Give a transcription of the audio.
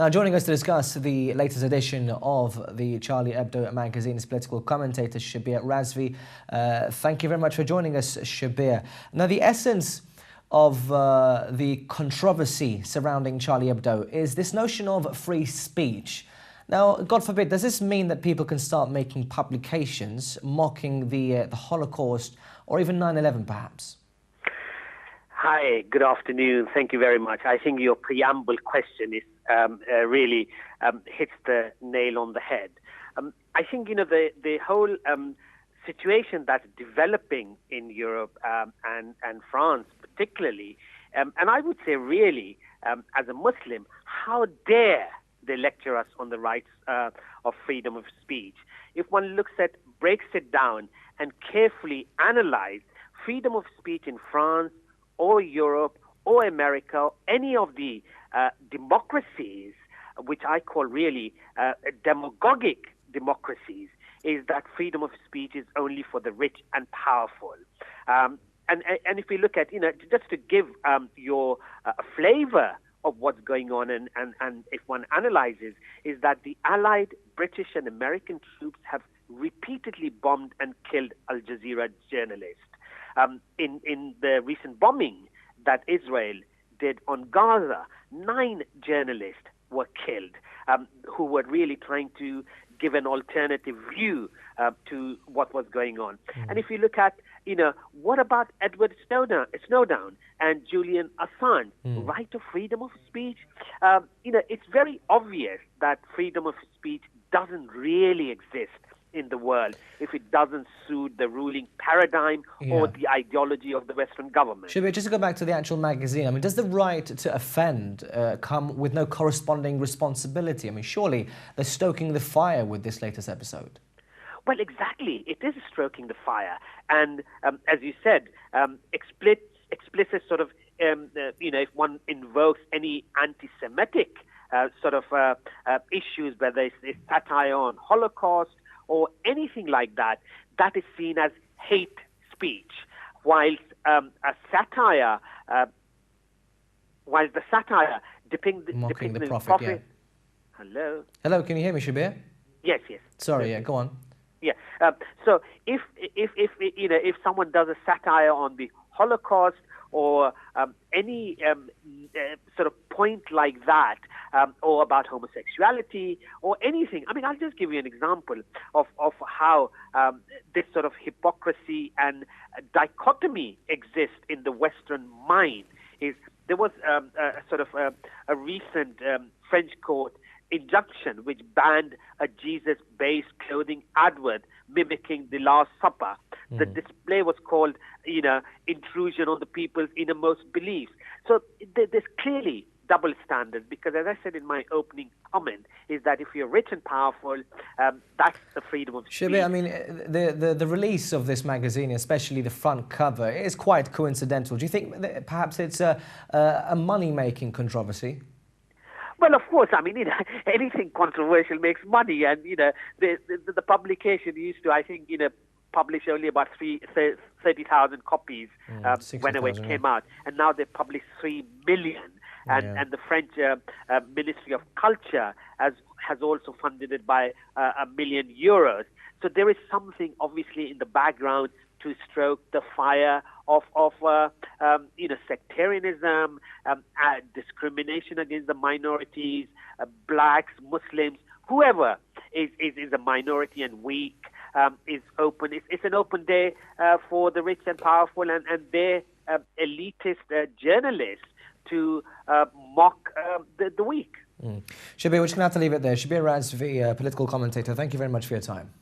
Now, joining us to discuss the latest edition of the Charlie Hebdo magazine's political commentator, Shabir Razvi. Thank you very much for joining us, Shabir. Now, the essence of the controversy surrounding Charlie Hebdo is this notion of free speech. Now, God forbid, does this mean that people can start making publications mocking the Holocaust or even 9/11 perhaps? Hi, good afternoon. Thank you very much. I think your preamble question is really hits the nail on the head. I think, the whole situation that's developing in Europe and France particularly, and I would say really, as a Muslim, how dare they lecture us on the rights of freedom of speech? If one breaks it down and carefully analyze freedom of speech in France or Europe or America, any of the democracies, which I call really demagogic democracies, is that freedom of speech is only for the rich and powerful. And if we look at, just to give your a flavor of what's going on, and if one analyzes, is that the Allied British and American troops have repeatedly bombed and killed Al Jazeera journalists. In the recent bombing that Israel did on Gaza, 9 journalists were killed who were really trying to give an alternative view to what was going on. And if you look at, what about Edward Snowden and Julian Assange, right of freedom of speech? It's very obvious that freedom of speech doesn't really exist in the world if it doesn't suit the ruling paradigm or the ideology of the Western government. Shabir, just to go back to the actual magazine, I mean, does the right to offend come with no corresponding responsibility? I mean, surely they're stoking the fire with this latest episode. Well, exactly. It is stroking the fire. And as you said, explicit sort of, if one invokes any anti-Semitic issues, whether it's satire on Holocaust or anything like that, that is seen as hate speech. Whilst the satire depicting the Prophet. Yeah. Hello. Hello, can you hear me, Shabir? Yes. Sorry, go on. Yeah. So if someone does a satire on the Holocaust or any sort of point like that, or about homosexuality or anything. I mean, I'll just give you an example of how this sort of hypocrisy and dichotomy exists in the Western mind. There was a recent French court injunction which banned a Jesus-based clothing advert mimicking the Last Supper. The display was called, intrusion on the people's innermost beliefs. So there's clearly double standards, because as I said in my opening comment, is that if you're rich and powerful, that's the freedom of speech. Shabir, I mean, the release of this magazine, especially the front cover, is quite coincidental. Do you think that perhaps it's a money-making controversy? Well, of course. I mean, anything controversial makes money, and the publication used to, I think, publish only about 30,000 copies whenever it came out, and now they publish 3 million. And the French Ministry of Culture has also funded it by €1 million. So there is something obviously in the background to stroke the fire of sectarianism, discrimination against the minorities, blacks, Muslims, whoever is a minority and weak. Is open. It's an open day for the rich and powerful and their elitist journalists to mock the weak. Shabir, we're just going to have to leave it there. Shabir Razvi, political commentator, thank you very much for your time.